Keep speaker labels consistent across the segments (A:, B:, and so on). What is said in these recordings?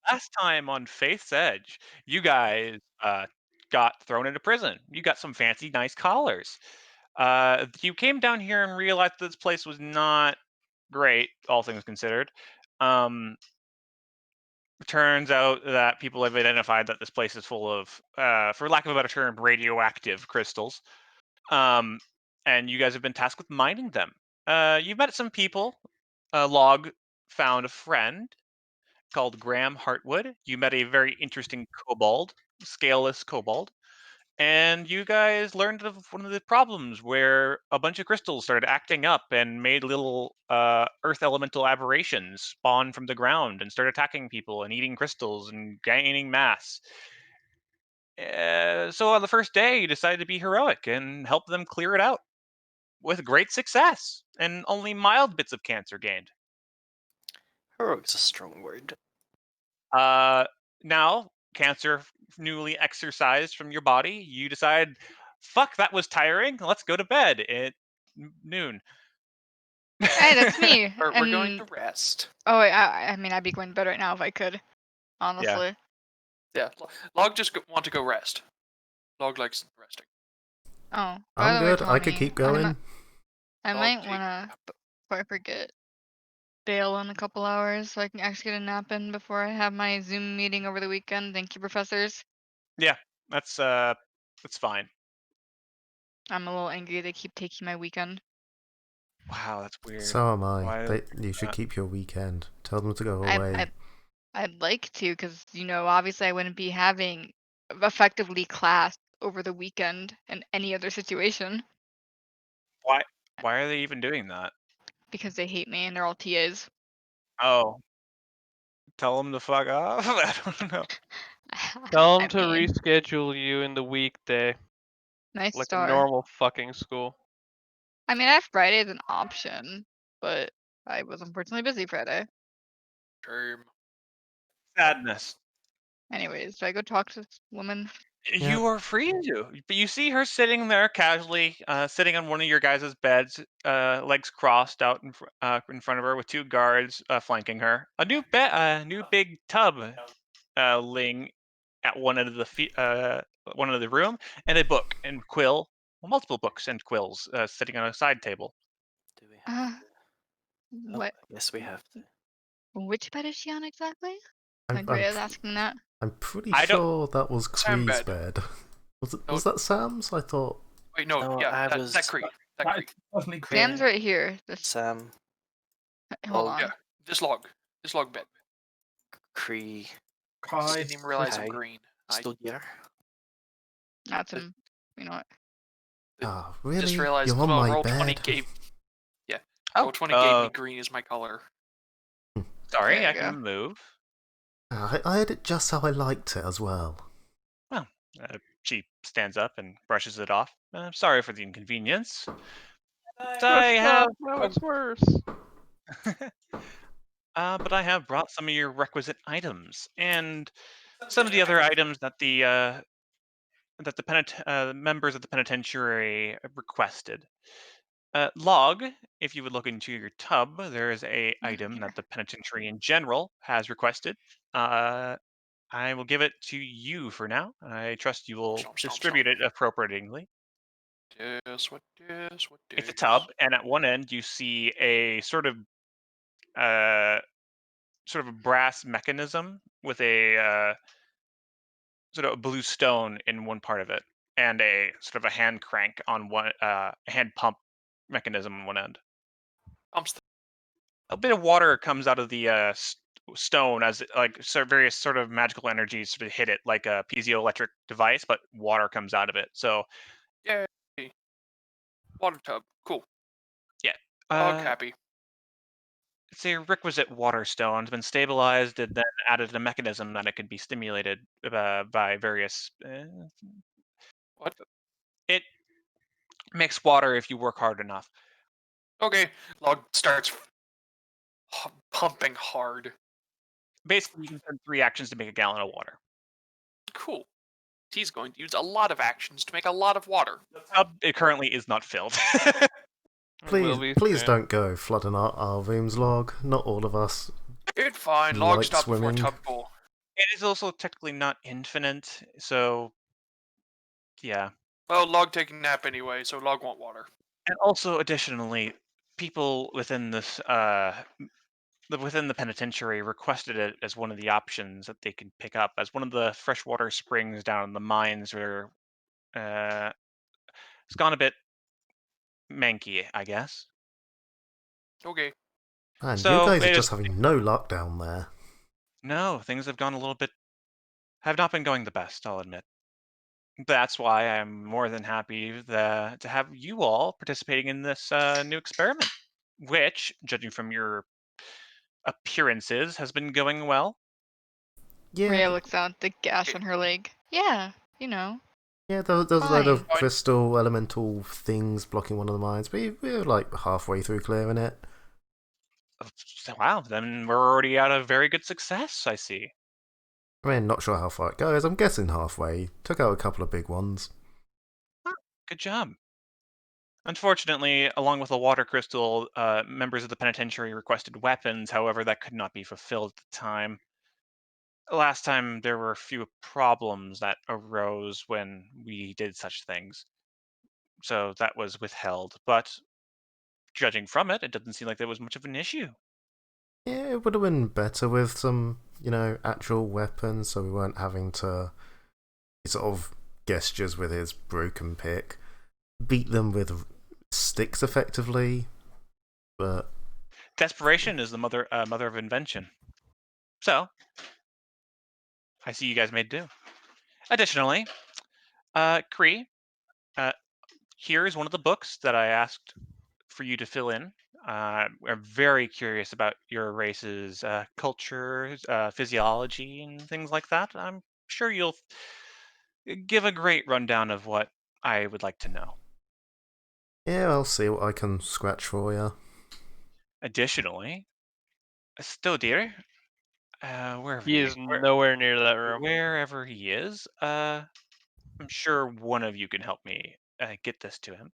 A: last time on Faith's Edge, you guys got thrown into prison. You got some fancy, nice collars. You came down here and realized this place was not great, all things considered. Um, Turns out that people have identified that this place is full of, for lack of a better term, radioactive crystals. Um, and you guys have been tasked with mining them. You've met some people. Log found a friend called Graham Hartwood. You met a very interesting kobold, scaleless kobold. And you guys learned of one of the problems where a bunch of crystals started acting up and made little earth elemental aberrations spawn from the ground and start attacking people and eating crystals and gaining mass. So on the first day, you decided to be heroic and help them clear it out with great success and only mild bits of cancer gained.
B: Heroic's a strong word.
A: Uh, Now, cancer newly exorcised from your body, you decide, fuck, that was tiring. Let's go to bed at noon.
C: Hey, that's me.
B: We're going to
C: And
B: rest.
C: oh, wait, I mean, I'd be going to bed right now if I could,
A: Yeah.
C: honestly.
B: Yeah, Log just want to go rest. Log likes resting.
C: Oh, by
D: I'm
C: the way,
D: good. I could
C: Tony,
D: keep going.
C: I
B: Log
C: might
B: take
C: wanna, before I forget, bail in a couple hours so I can actually get a nap in before I have my Zoom meeting over the weekend. Thank you, professors.
A: Yeah, that's fine.
C: I'm a little angry they keep taking my weekend.
A: Wow, that's weird.
D: So am I.
A: Why?
D: You should keep your weekend. Tell them to go
C: I,
D: away.
C: I I'd like to, because obviously I wouldn't be having effectively class over the weekend in any other situation
A: Why? Why are they even doing that?
C: because they hate me and they're all TAs.
A: Oh, tell them to fuck off. I don't know.
E: Tell
C: I
E: them to
C: mean,
E: reschedule you in the weekday,
C: nice
E: like a
C: star.
E: normal fucking school.
C: I mean, I have Friday as an option, but I was unfortunately busy Friday.
B: term.
A: Sadness.
C: Anyways, do I go talk to this woman?
D: Yeah.
A: You are free to, but you see her sitting there casually, sitting on one of your guys' beds, legs crossed out in front of her, with two guards flanking her. New big tub laying at one end of the room, and a book and quill, well, multiple books and quills sitting on a side table.
B: Do we have
C: Uh,
B: to? Oh,
C: what?
B: yes, we have to.
C: Which bed is she on exactly?
D: I'm, I'm,
C: Andrea's asking that.
D: I'm pretty
A: I don't.
D: sure that was
B: Sam
D: Kree's
B: bed.
D: bed. Was it?
B: No,
D: Was that Sam's? I thought.
B: wait, no,
F: No,
B: yeah,
F: I
B: that
F: was
B: Cree. That
F: That
B: Cree.
F: is definitely
C: Sam's right here.
F: Sam,
C: Hold
F: Oh,
C: on.
B: Yeah, this log. This log bed.
F: Cree,
B: I
F: Kai,
B: didn't even realize I'm
F: Kai,
B: green. I
F: Studier.
C: That's him. You know what?
D: Ah,
B: just
D: really?
B: realized
D: You're on
B: well,
D: my
B: roll 20
D: bed.
B: gave
A: Oh,
B: roll 20 gave me green as my color.
A: sorry,
C: There
A: I
C: you
A: can
C: go.
A: move.
D: I had it just how I liked it as well.
A: Well, she stands up and brushes it off. Sorry for the inconvenience. I
E: Brush it
A: have,
E: off, now it's worse.
A: but I have brought some of your requisite items and some of the other items that the members of the penitentiary requested. Log, if you would look into your tub, there is a item
C: Here.
A: that the penitentiary in general has requested. Uh, I will give it to you for now. I trust you will
B: Stomp, stomp,
A: distribute
B: stomp.
A: it appropriately.
B: What
A: It's a
B: this?
A: tub, and at one end you see a uh, sort of a brass mechanism with a sort of a blue stone in one part of it, and a sort of a hand crank on one, hand pump mechanism on one end.
B: Pumps the
A: A bit of water comes out of the stone as various sort of magical energies sort of hit it like a piezoelectric device, but water comes out of it. So
B: yay. Water tub. Cool.
A: yeah,
B: Dog
A: uh,
B: happy.
A: it's a requisite water stone. It's been stabilized and then added a mechanism that it could be stimulated by various.
B: What?
A: It makes water if you work hard enough.
B: Okay. Log starts pumping hard.
A: Basically, you can spend 3 actions to make a gallon of water.
B: Cool. He's going to use a lot of actions to make a lot of water.
A: The tub it currently is not filled.
E: It will
D: Please
E: be soon.
D: don't go flooding our rooms, Log. Not all of us
B: It's fine. Log
D: like
B: stopped before
D: swimming.
B: tub full.
A: is also technically not infinite, so yeah.
B: Well, Log taking a nap anyway, so Log want water.
A: And also, additionally, people within within the penitentiary requested it as one of the options that they could pick up, as one of the freshwater springs down in the mines are uh, it's gone a bit manky, I guess.
B: Okay.
D: Man, you
A: So
D: guys are
A: it is
D: just having no luck down there.
A: no, things have gone a little bit have not been going the best, I'll admit. That's why I'm more than happy to have you all participating in this new experiment, which, judging from your appearances, has been going well.
D: Yeah,
C: Rhea looks out at the gash
B: Okay.
C: on her leg. Yeah,
D: yeah. There was a load of
C: fine.
D: crystal elemental things blocking one of the mines, but we were like halfway through clearing it.
A: Wow, then we're already at a very good success, I see.
D: I mean, not sure how far it goes. I'm guessing halfway. Took out a couple of big ones.
A: Good job. Unfortunately, along with the water crystal, members of the penitentiary requested weapons. However, that could not be fulfilled at the time. Last time, there were a few problems that arose when we did such things. So that was withheld. But judging from it, it doesn't seem like there was much of an issue.
D: Yeah, it would have been better with some, actual weapons, so we weren't having to sort of gestures with his broken pick, beat them with sticks effectively. But
A: Desperation is the mother of invention. So, I see you guys made do. Additionally, Kree, uh, here is one of the books that I asked for you to fill in. We're very curious about your race's culture, physiology, and things like that. I'm sure you'll give a great rundown of what I would like to know.
D: yeah, I'll see what I can scratch for you.
A: Additionally, still dear,
E: He is nowhere near that room.
A: wherever he is, I'm sure one of you can help me get this to him.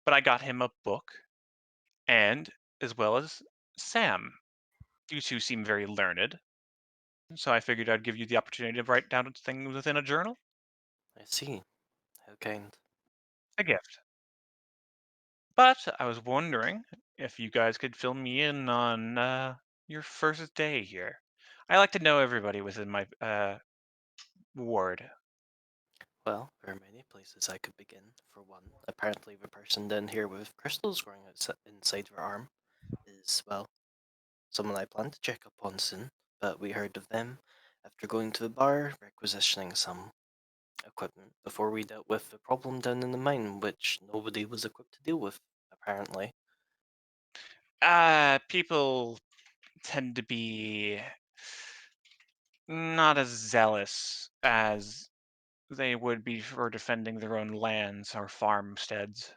A: But I got him a book, and as well as Sam. You two seem very learned, so I figured I'd give you the opportunity to write down things within a journal.
F: I see. How kind.
A: A gift. But I was wondering if you guys could fill me in on your first day here. I like to know everybody within my ward.
F: Well, there are many places I could begin. For one, apparently the person down here with crystals growing inside their arm is, well, someone I plan to check up on soon, but we heard of them after going to the bar, requisitioning some equipment before we dealt with the problem down in the mine, which nobody was equipped to deal with, apparently.
A: People tend to be not as zealous as they would be for defending their own lands or farmsteads,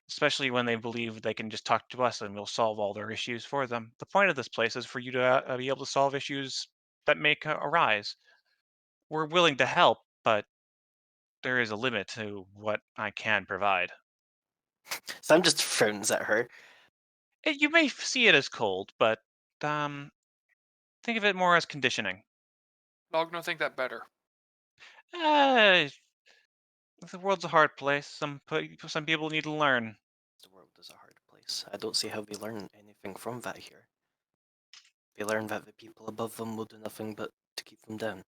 A: especially when they believe they can just talk to us and we'll solve all their issues for them. The point of this place is for you to be able to solve issues that may arise. We're willing to help, but there is a limit to what I can provide.
F: Sam just frowns at her.
A: You may see it as cold, but um, think of it more as conditioning.
B: Log no think that better.
A: Uh, the world's a hard place. Some people need to learn.
F: The world is a hard place. I don't see how they learn anything from that here. They learn that the people above them will do nothing but to keep them down.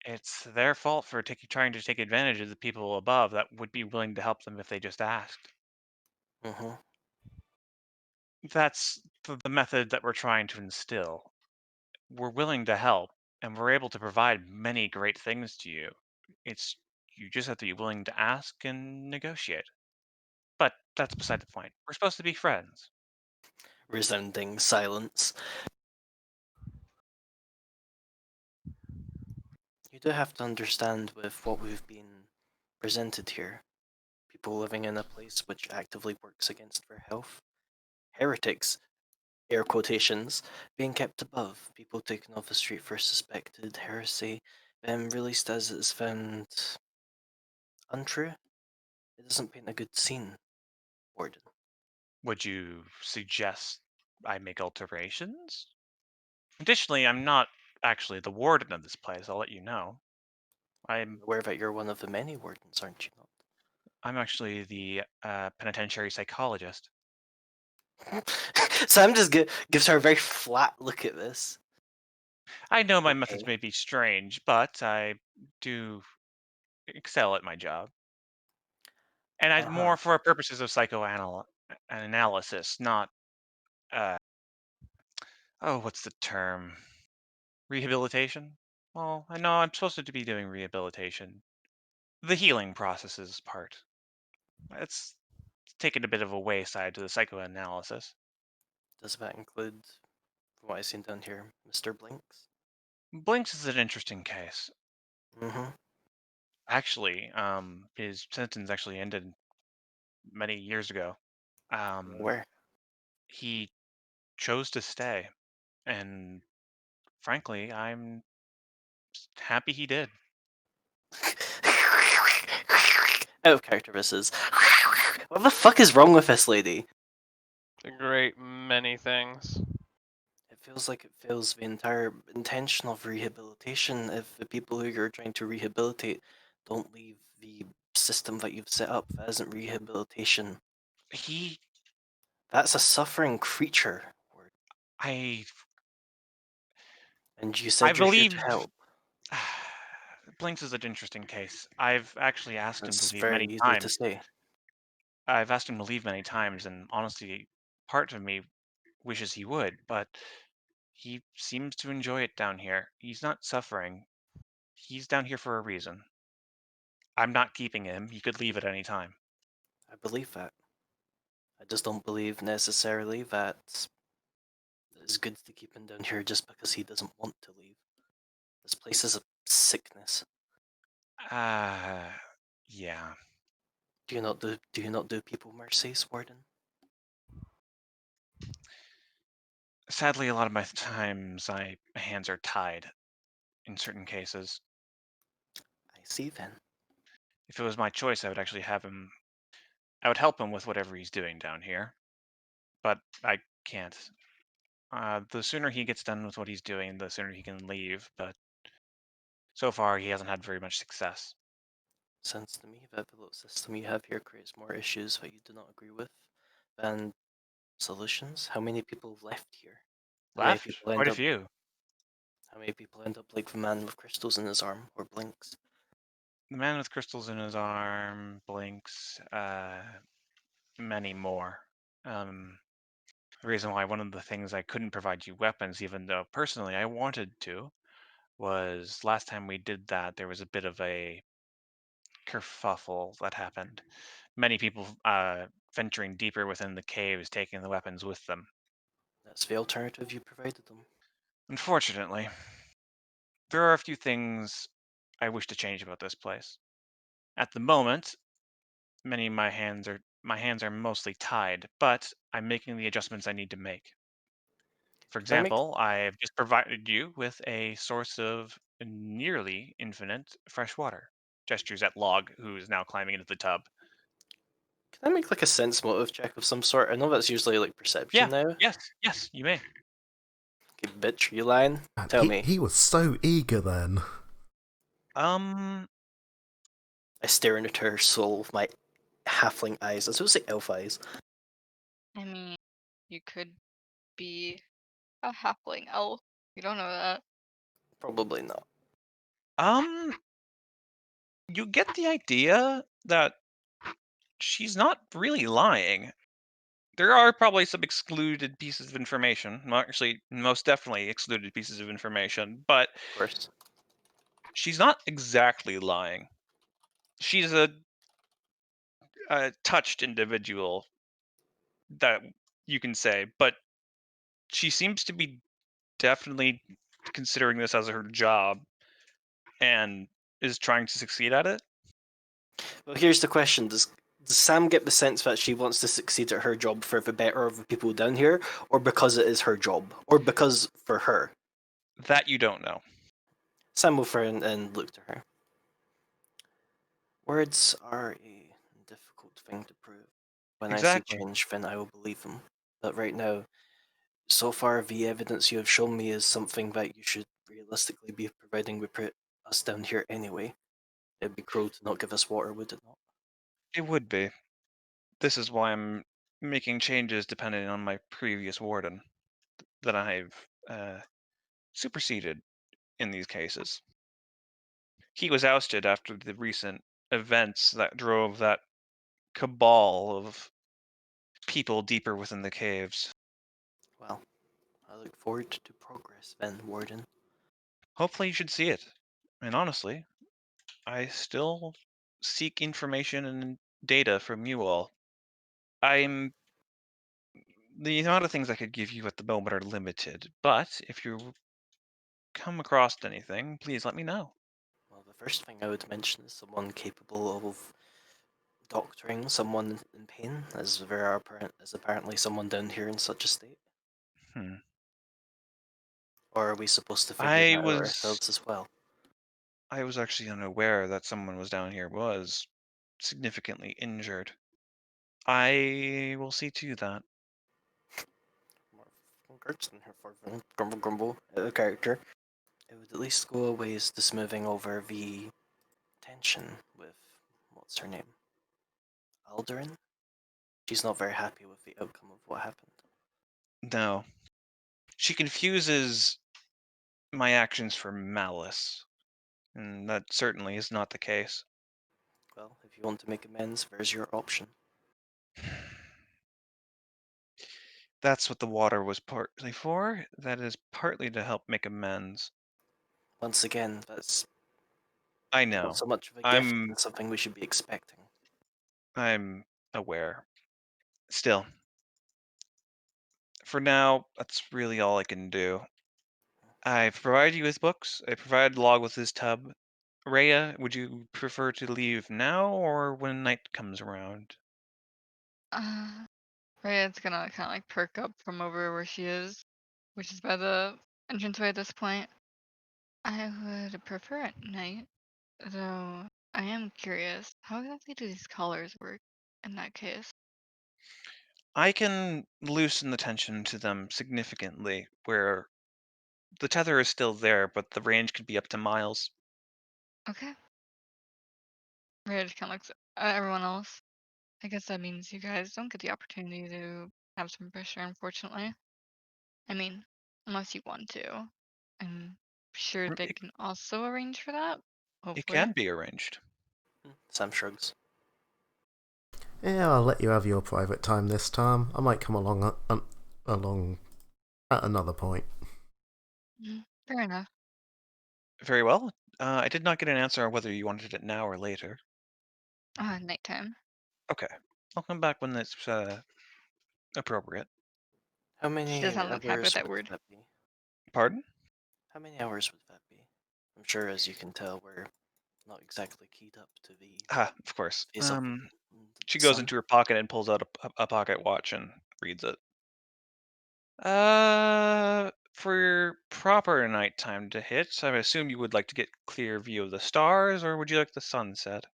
A: It's their fault for trying to take advantage of the people above that would be willing to help them if they just asked.
F: Mm-hmm.
A: That's the method that we're trying to instill. We're willing to help, and we're able to provide many great things to you. It's you just have to be willing to ask and negotiate. But that's beside the point. We're supposed to be friends.
F: Resounding silence. You do have to understand with what we've been presented here. People living in a place which actively works against their health. Heretics, air quotations, being kept above. People taken off the street for suspected heresy, then released as it's found untrue. It doesn't paint a good scene, Warden.
A: Would you suggest I make alterations? Additionally, I'm not actually the warden of this place. I'll let you know.
F: I'm aware that you're one of the many wardens, aren't you not?
A: I'm actually the penitentiary psychologist.
F: Sam just gives her a very flat look at this.
A: I know my methods
F: Okay.
A: may be strange, but I do excel at my job. And I more for purposes of psychoanalysis, not what's the term? Rehabilitation? Well, I know I'm supposed to be doing rehabilitation. The healing processes part. It's taken a bit of a wayside to the psychoanalysis.
F: Does that include, from what I've seen down here, Mr. Blinks?
A: Blinks is an interesting case.
F: Mm-hmm.
A: Actually, his sentence actually ended many years ago.
F: Where?
A: He chose to stay, and frankly, I'm happy he did.
F: Out of character, Mrs. What the fuck is wrong with this lady?
E: A great many things.
F: It feels like it fails the entire intention of rehabilitation if the people who you're trying to rehabilitate don't leave the system that you've set up. That isn't rehabilitation.
A: He,
F: That's a suffering creature.
A: I
F: And you said you're here
A: believe
F: to help.
A: Blinks is an interesting case. I've actually asked him
F: It's
A: to leave
F: very
A: many
F: easy to
A: times.
F: say.
A: I've asked him to leave many times, and honestly, part of me wishes he would, but he seems to enjoy it down here. He's not suffering. He's down here for a reason. I'm not keeping him. He could leave at any time.
F: I believe that. I just don't believe necessarily that it's good to keep him down here just because he doesn't want to leave. This place is a sickness.
A: Yeah.
F: Do you not do people mercies, Warden?
A: Sadly, a lot of my times, my hands are tied in certain cases.
F: I see then.
A: If it was my choice, I would actually have him. I would help him with whatever he's doing down here, but I can't. The sooner he gets done with what he's doing, the sooner he can leave. But so far, he hasn't had very much success.
F: Sounds to me that the little system you have here creates more issues that you do not agree with than solutions. How many people have left here?
A: Left? Quite a few.
F: How many people end up like the man with crystals in his arm or Blinks?
A: The man with crystals in his arm, Blinks, many more. The reason why one of the things I couldn't provide you weapons, even though personally I wanted to, was last time we did that, there was a bit of a kerfuffle that happened. Many people venturing deeper within the caves, taking the weapons with them.
F: That's the alternative you provided them.
A: Unfortunately, there are a few things I wish to change about this place. At the moment, many of my hands are mostly tied, but I'm making the adjustments I need to make. For
F: Can I make
A: example, I've just provided you with a source of nearly infinite fresh water. Gestures at Log, who is now climbing into the tub.
F: Can I make like a sense motive check of some sort? I know that's usually like perception now.
A: Yes, you may.
F: Okay, bitch, you lying? Tell me.
D: He was so eager then.
A: Um,
F: I stare into her soul with my halfling eyes. I was supposed to say elf eyes.
C: I mean, you could be a halfling elf. You don't know that.
F: Probably not.
A: you get the idea that she's not really lying. There are probably some excluded pieces of information. Well, actually, most definitely excluded pieces of information, but
F: Of course.
A: she's not exactly lying. She's a touched individual, that you can say, but she seems to be definitely considering this as her job and is trying to succeed at it.
F: Well, here's the question: Does Sam get the sense that she wants to succeed at her job for the better of the people down here, or because it is her job, or because for her?
A: That you don't know.
F: Sam will turn and look to her. Words are a difficult thing to prove. When
A: Exactly.
F: I see change, then I will believe them. But right now, so far, the evidence you have shown me is something that you should realistically be providing we put us down here anyway. It'd be cruel to not give us water, would it not?
A: It would be. This is why I'm making changes depending on my previous warden that I've superseded in these cases. He was ousted after the recent events that drove that cabal of people deeper within the caves.
F: Well, I look forward to progress then, Warden.
A: Hopefully you should see it. And honestly, I still seek information and data from you all. The amount of things I could give you at the moment are limited, but if you come across anything, please let me know.
F: Well, the first thing I would mention is someone capable of doctoring someone in pain, as apparently someone down here in such a state.
A: Hmm.
F: Or are we supposed to figure
A: I
F: that out
A: was
F: ourselves as well?
A: I was actually unaware that someone was down here was significantly injured. I will see to that.
F: More congrats than her for grumble grumble out of character. It would at least go a ways to smoothing over the tension with what's her name? Alderin? She's not very happy with the outcome of what happened.
A: No. She confuses my actions for malice, and that certainly is not the case.
F: Well, if you want to make amends, there's your option.
A: That's what the water was partly for. That is partly to help make amends.
F: Once again, that's
A: I know.
F: not so much of a gift
A: I'm
F: as something we should be expecting.
A: I'm aware. Still, for now, that's really all I can do. I've provided you with books. I provided Log with his tub. Rhea, would you prefer to leave now or when night comes around?
C: Rhea's gonna kind of like perk up from over where she is, which is by the entranceway at this point. I would prefer at night, though I am curious, how exactly do these collars work in that case?
A: I can loosen the tension to them significantly, where the tether is still there, but the range could be up to miles.
C: Okay. Rhea just kind of looks at everyone else. I guess that means you guys don't get the opportunity to have some pressure, unfortunately. I mean, unless you want to. I'm sure they
A: It,
C: can also arrange for that,
A: it
C: hopefully.
A: can be arranged.
F: Sam shrugs.
D: Yeah, I'll let you have your private time this time. I might come along along at another point.
C: Fair enough.
A: Very well. I did not get an answer on whether you wanted it now or later.
C: Nighttime.
A: Okay. I'll come back when it's appropriate.
F: How
C: She
F: many
C: does not look happy with
F: hours
C: that
F: would
C: word.
F: that be?
A: Pardon?
F: How many hours would that be? I'm sure, as you can tell, we're not exactly keyed up to the
A: Of course.
F: face of
A: She goes
F: sun.
A: into her pocket and pulls out a pocket watch and reads it. For proper nighttime to hit, I assume you would like to get clear view of the stars, or would you like the sunset?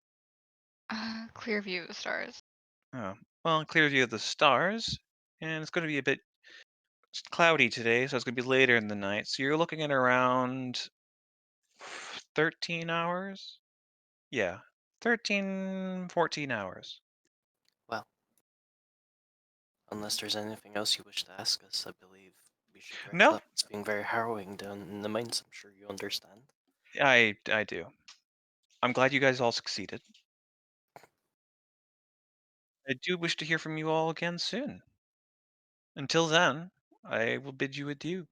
C: Clear view of the stars.
A: Oh, well, clear view of the stars, and it's going to be a bit cloudy today, so it's going to be later in the night. So you're looking at around 13 hours? Yeah, 13, 14 hours.
F: Well, unless there's anything else you wish to ask us, I believe we should wrap
A: No,
F: up. It's been very harrowing down in the mines, I'm sure you understand.
A: I do. I'm glad you guys all succeeded. I do wish to hear from you all again soon. Until then, I will bid you adieu.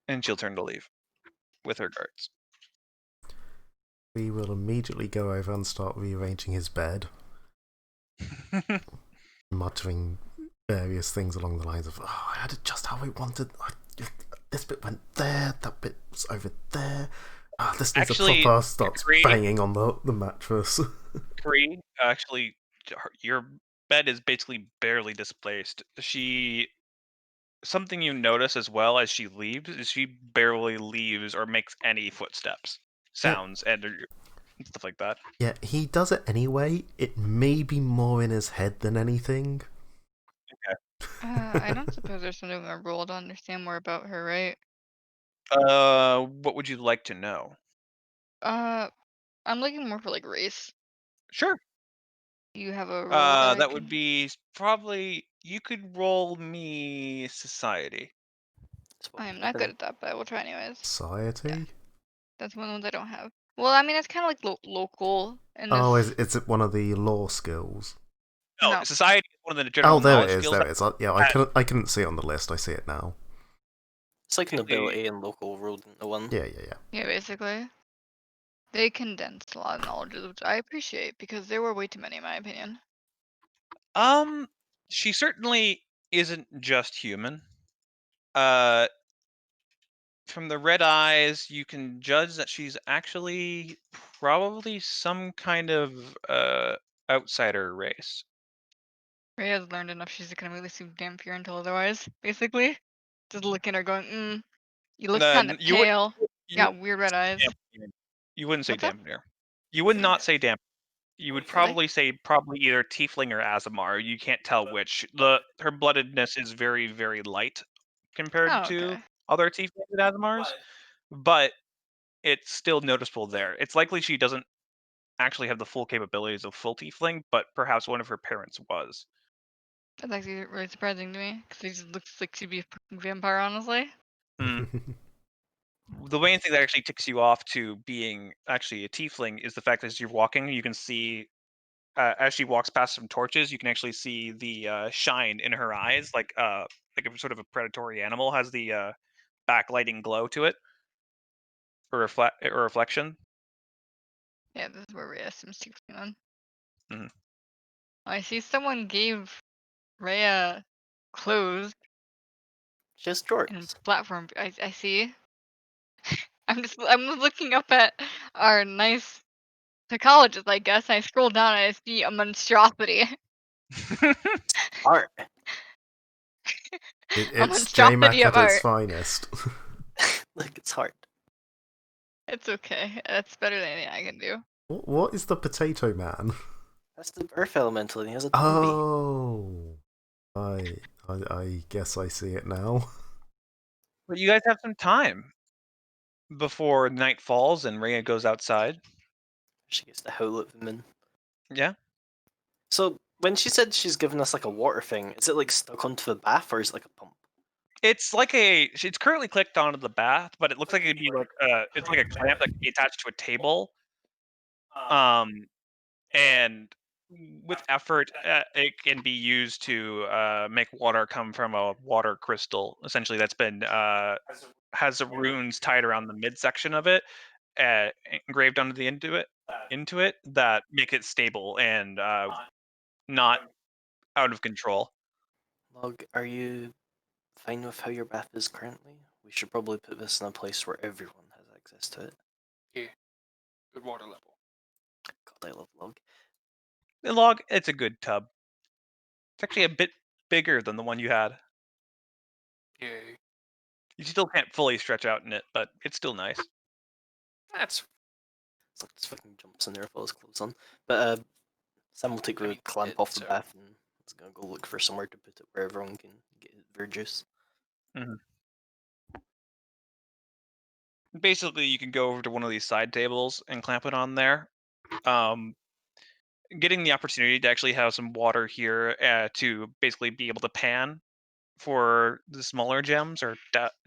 A: And she'll turn to leave with her guards.
D: We will immediately go over and start rearranging his bed, muttering various things along the lines of, "Oh, I had it just how I wanted. This bit went there, that bit was over there. This needs
A: Actually,
D: a proper." Starts
A: Kree-
D: banging on the mattress.
A: Kree, actually, your bed is basically barely displaced. Something you notice as well as she leaves is she barely leaves or makes any footsteps, sounds, and stuff like that.
D: Yeah, he does it anyway. It may be more in his head than anything.
C: I don't suppose there's something a rule to understand more about her, right?
A: What would you like to know?
C: I'm looking more for like race.
A: Sure.
C: Do you have a role that I
A: That would
C: could?
A: be probably you could roll me society.
F: That's what
C: I
F: we
C: am
F: do
C: not good
F: then.
C: at that, but I will try anyways.
D: Society?
C: That's one of the ones I don't have. Well, I mean, it's kind of like local in
D: Oh,
C: this.
D: is it one of the law skills?
A: No,
C: No.
A: society is one of the
D: Oh,
A: general
D: there it
A: knowledge
D: is.
A: skills.
D: There it is. Yeah, I couldn't see it on the list. I see it now.
F: It's like an
A: Basically-
F: ability and local rolled into one.
D: Yeah, yeah, yeah.
C: Yeah, basically. They condensed a lot of knowledges, which I appreciate because there were way too many in my opinion.
A: She certainly isn't just human. Uh, from the red eyes, you can judge that she's actually probably some kind of outsider race.
C: Rhea has learned enough. She's gonna really see damn fear until otherwise. Basically, just looking at her, going, "You look kind of
A: You would
C: pale.
A: you
C: Got weird red eyes."
A: you wouldn't say
C: What's that?
A: dampener. You would not say dampener. You would
C: Really?
A: probably say probably either tiefling or Azamar. You can't tell which. Her bloodedness is very, very light compared
C: Oh,
A: to
C: okay.
A: other tieflings and Azamars, but it's still noticeable there. It's likely she doesn't actually have the full capabilities of full tiefling, but perhaps one of her parents was.
C: That's actually really surprising to me because he just looks like she'd be a fucking vampire, honestly.
A: The main thing that actually ticks you off to being actually a tiefling is the fact that as you're walking, you can see as she walks past some torches, you can actually see the shine in her eyes, like a sort of a predatory animal has the backlighting glow to it, or reflection.
C: Yeah, this is where Rhea seems to be on.
A: Mhm.
C: I see someone gave Rhea clothes
F: Just
C: and
F: dwarves.
C: platform. I see. I'm looking up at our nice psychologist, I guess. I scroll down and I see a monstrosity.
F: Art.
C: A
D: It's
C: monstrosity
D: JMac
C: of
D: at its
C: art.
D: finest.
F: Look, it's hard.
C: It's okay. That's better than anything I can do.
D: What is the Potato Man?
F: That's the earth elemental, and he has a zombie.
D: Oh, I guess I see it now.
A: But you guys have some time before night falls and Rhea goes outside.
F: She gets the howl at them in.
A: Yeah.
F: So when she said she's given us like a water thing, is it like stuck onto the bath or is it like a pump?
A: It's like it's currently clicked onto the bath, but it looks like it'd be like it's like a clamp that can be attached to a table. And with effort, it can be used to make water come from a water crystal. Essentially, that's been has the runes tied around the midsection of it, engraved onto the into it that make it stable and not out of control.
F: Log, are you fine with how your bath is currently? We should probably put this in a place where everyone has access to it.
B: Yeah. Good water level.
F: God, I love Log.
A: The log, it's a good tub. It's actually a bit bigger than the one you had.
B: Yay.
A: You still can't fully stretch out in it, but it's still nice.
B: That's
F: It's like just fucking jumps in there with all his clothes on. But Sam will take the clamp off the bath and is gonna go look for somewhere to put it where everyone can get their juice.
A: Basically, you can go over to one of these side tables and clamp it on there. Getting the opportunity to actually have some water here to basically be able to pan for the smaller gems or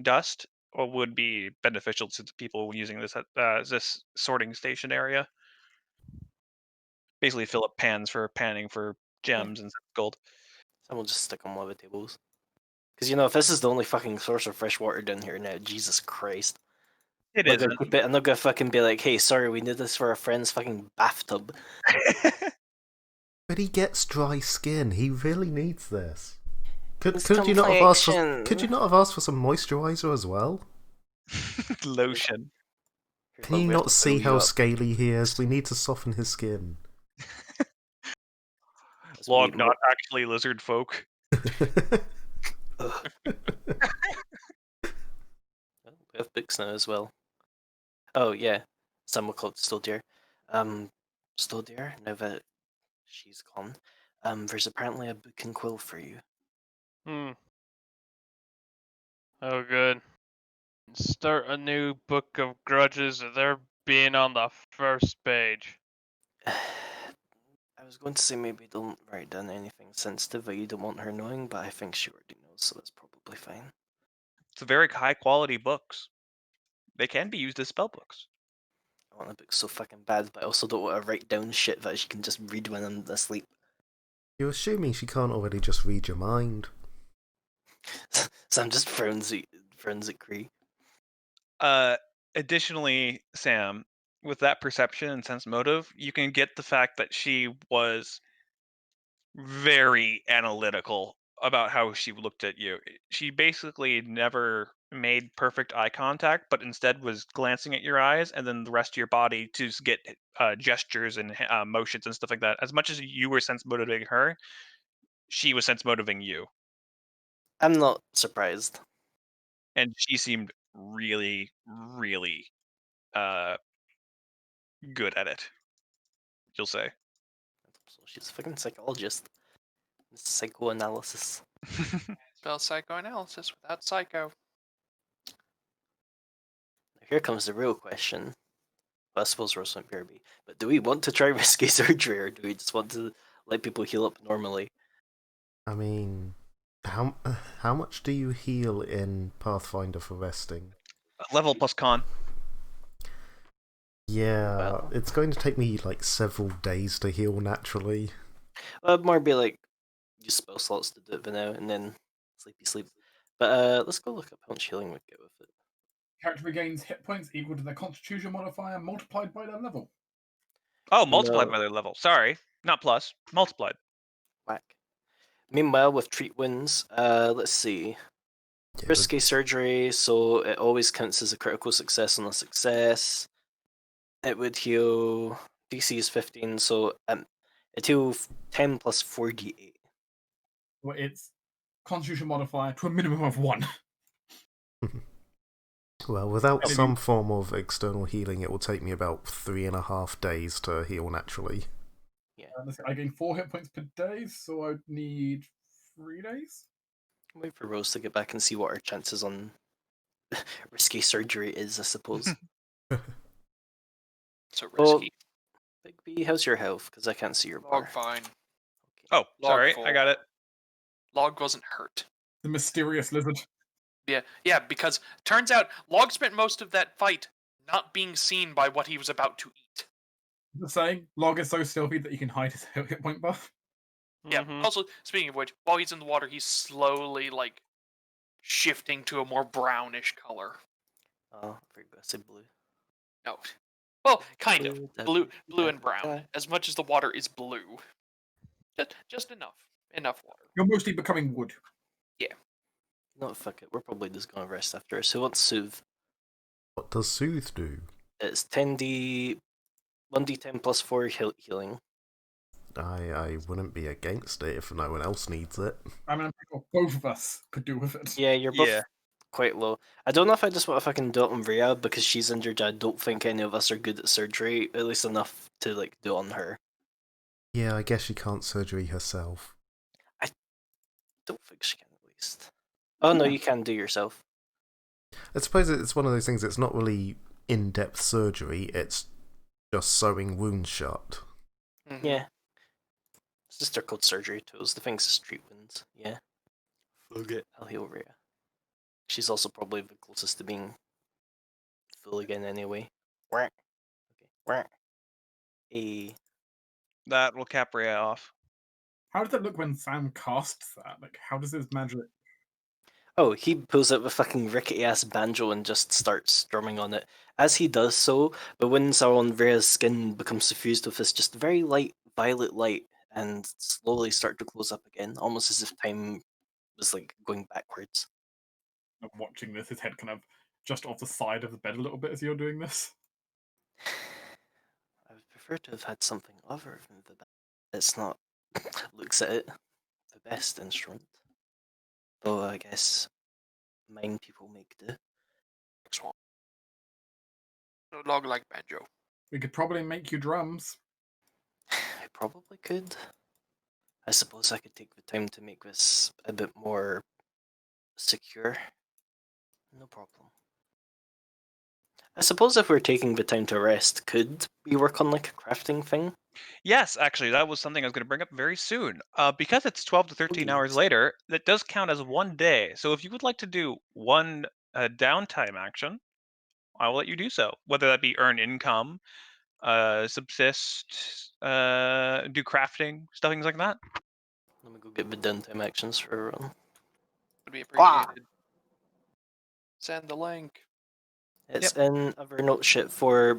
A: dust would be beneficial to the people using this sorting station area. Basically, fill up pans for panning for gems and gold.
F: Sam will just stick on one of the tables. Because you know, if this is the only fucking source of fresh water down here now, Jesus Christ.
A: It
F: I'm
A: isn't.
F: not gonna fucking be like, hey, sorry, we need this for our friend's fucking bathtub.
D: But he gets dry skin. He really needs this. Could
F: His
D: you not have asked for?
F: complexion.
D: Could you not have asked for some moisturizer as well?
A: Lotion.
D: Can you not see how scaly he is? We need to soften his skin.
A: Log, not actually lizard folk.
F: We have books now as well. Oh yeah, some will call it Stoldir. Stoldir, now that she's gone, there's apparently a book and quill for you.
E: Oh, good. start a new book of grudges, they're being on the first page.
F: I was going to say maybe don't write down anything sensitive that you don't want her knowing, but I think she already knows, so that's probably fine.
A: It's very high quality books. They can be used as spell books.
F: I want a book so fucking bad, but I also don't want to write down shit that she can just read when I'm asleep.
D: You're assuming she can't already just read your mind.
F: So I'm just forensic Cree.
A: Additionally, Sam, with that perception and sense motive, you can get the fact that she was very analytical about how she looked at you. She basically never made perfect eye contact, but instead was glancing at your eyes and then the rest of your body to get gestures and motions and stuff like that. As much as you were sense motivating her, she was sense motivating you.
F: I'm not surprised.
A: And she seemed really, really good at it. You'll say.
F: So she's a fucking psychologist. Psychoanalysis.
B: Spell psychoanalysis without psycho.
F: Here comes the real question. Well, I suppose Rose might be, but do we want to try risky surgery, or do we just want to let people heal up normally?
D: I mean, how much do you heal in Pathfinder for resting?
A: Level plus con.
D: Yeah,
F: Well.
D: it's going to take me like several days to heal naturally.
F: Well, it'd more be like use spell slots to do it for now, and then sleep. But let's go look up how much healing we get with it.
G: Character regains hit points equal to their Constitution modifier multiplied by their level.
A: Oh, multiplied
F: No.
A: by their level. Sorry, not plus. Multiplied.
F: Whack. Meanwhile, with treat wounds, let's see.
D: Yeah,
F: Risky surgery, so it always counts as a critical success on a success. It would heal. DC is 15, so it heal 10 plus 4d8.
G: Well, it's Constitution modifier to a minimum of 1.
D: Well, without
G: Maybe-
D: some form of external healing, it will take me about 3.5 days to heal naturally.
G: I gain 4 hit points per day, so I'd need 3 days.
F: Wait for Rose to get back and see what our chances on risky surgery is, I suppose.
B: So
F: Well,
B: risky.
F: Big B, how's your health? Because I can't see your bar.
B: Log fine.
F: Okay.
A: Oh,
B: Log
A: sorry,
B: full.
A: I got it.
B: Log wasn't hurt.
G: The mysterious lizard.
B: Yeah, because turns out Log spent most of that fight not being seen by what he was about to eat.
G: The saying, Log is so stealthy that he can hide his hit point buff.
B: Yeah.
E: Mhm.
B: Also, speaking of which, while he's in the water, he's slowly shifting to a more brownish color.
F: Oh, I forgot to say blue.
B: No. Well, kind of. Blue and brown. As much as the water is blue. Just enough. Enough water.
G: You're mostly becoming wood.
F: No, fuck it. We're probably just gonna rest after this. Who wants Soothe?
D: What does Soothe do?
F: It's 1d10 plus 4 healing.
D: I wouldn't be against it if no one else needs it.
G: I mean, I'm pretty sure both of us could do with it.
F: Yeah, you're both
A: Yeah.
F: quite low. I don't know if I just want to fucking do it on Rhea because she's injured. I don't think any of us are good at surgery, at least enough to do it on her.
D: Yeah, I guess she can't surgery herself.
F: Don't think she can at least. Oh no, you can do yourself.
D: I suppose it's one of those things, it's not really in-depth surgery, it's just sewing wounds shut.
B: Mhm.
F: Yeah. It's just they're called surgery tools. The thing's street wounds. Yeah. Fuck it. I'll heal Rhea. She's also probably the closest to being full again anyway. Whack. Okay. Whack.
A: That will cap Rhea off.
G: How does it look when Sam casts that? How does his magic...
F: Oh, he pulls out the fucking rickety ass banjo and just starts strumming on it. As he does so, the winds on Rhea's skin become suffused with this just very light violet light and slowly start to close up again, almost as if time was going backwards.
G: I'm watching this, his head kind of just off the side of the bed a little bit as you're doing this.
F: I would prefer to have had something other than the band. It's not, looks at it, the best instrument. Though I guess mind people make do.
B: Log like banjo.
G: We could probably make you drums.
F: I probably could. I suppose I could take the time to make this a bit more secure. No problem. I suppose if we're taking the time to rest, could we work on like a crafting thing?
A: Yes, actually, that was something I was going to bring up very soon. Because it's 12 to 13
F: Ooh.
A: hours later, that does count as one day. So if you would like to do one downtime action, I will let you do so. Whether that be earn income, subsist, do crafting, stuff, things like that.
F: Let me go get the downtime actions for everyone.
B: Would be
F: Ah!
B: appreciated. Send the link.
F: It's in Evernote shit for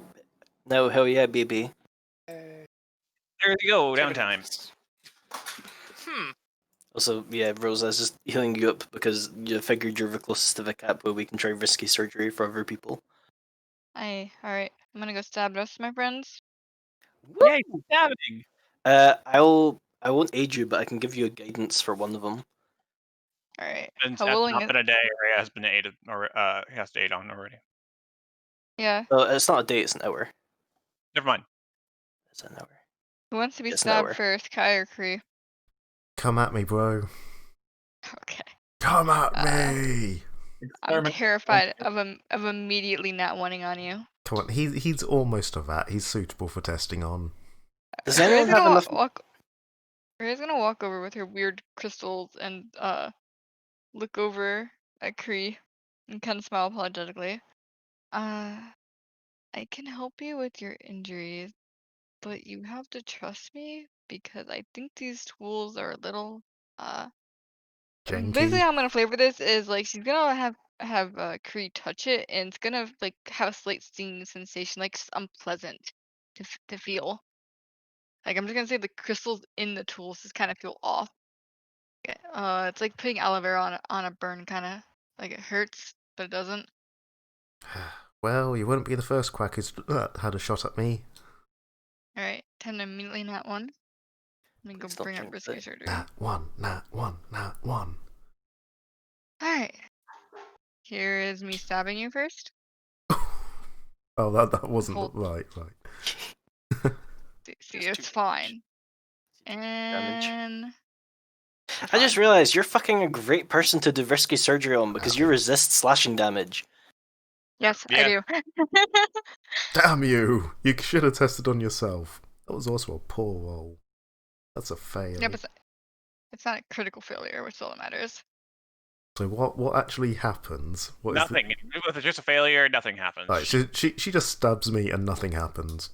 F: now. Hell yeah, baby.
A: There you go, downtime.
F: Also, yeah, Rose, I was just healing you up because you figured you're the closest to the cap where we can try risky surgery for other people.
C: Alright. I'm gonna go stab the rest of my friends.
A: Yay, stabbing!
F: I won't aid you, but I can give you a guidance for one of them.
C: Alright.
A: And
C: How
A: that's
C: willing
A: not
C: is
A: been a day, or it has been aided, or he has to aid on already.
C: Yeah.
F: It's not a day; it's an hour.
A: Never mind.
F: It's an hour.
C: Who wants to be
F: It's an hour.
C: stabbed first, Kai or Kree?
D: Come at me, bro.
C: Okay.
D: Come at me!
C: I'm
G: Experiment.
C: terrified of immediately not wanting on you.
D: Come on, he's almost a vat. He's suitable for testing on.
F: Does anyone have enough?
C: Rhea's gonna walk over with her weird crystals and look over at Kree and kind of smile apologetically. I can help you with your injuries, but you have to trust me because I think these tools are a little basically
D: Janky.
C: how I'm gonna flavor this is like she's gonna have Kree touch it and it's gonna like have a slight stinging sensation, like just unpleasant to feel. Like I'm just gonna say the crystals in the tools just kind of feel off. It's like putting aloe vera on a burn, kind of like it hurts, but it doesn't.
D: Well, you wouldn't be the first quack who's had a shot at me.
C: All right, 10 immediately, not one. Let me go
F: Please don't
C: bring up
F: jinx
C: risky
F: it.
C: surgery.
D: Nat one, nat one, nat one.
C: All right, here is me stabbing you first.
D: Oh, that wasn't
C: Hold.
D: right.
C: See,
B: Just
C: it's
B: 2
C: fine.
F: Damage.
C: And
F: I just realized you're fucking a great person to do risky surgery on because you resist slashing damage.
C: yes,
A: Yeah.
C: I do.
D: Damn you! You should have tested on yourself. That was also a poor roll. That's a fail.
C: Yeah, but it's not a critical failure, which is all that matters.
D: So what actually happens? What is the-
A: Nothing. With just a failure, nothing happens.
D: Right, she just stabs me and nothing happens.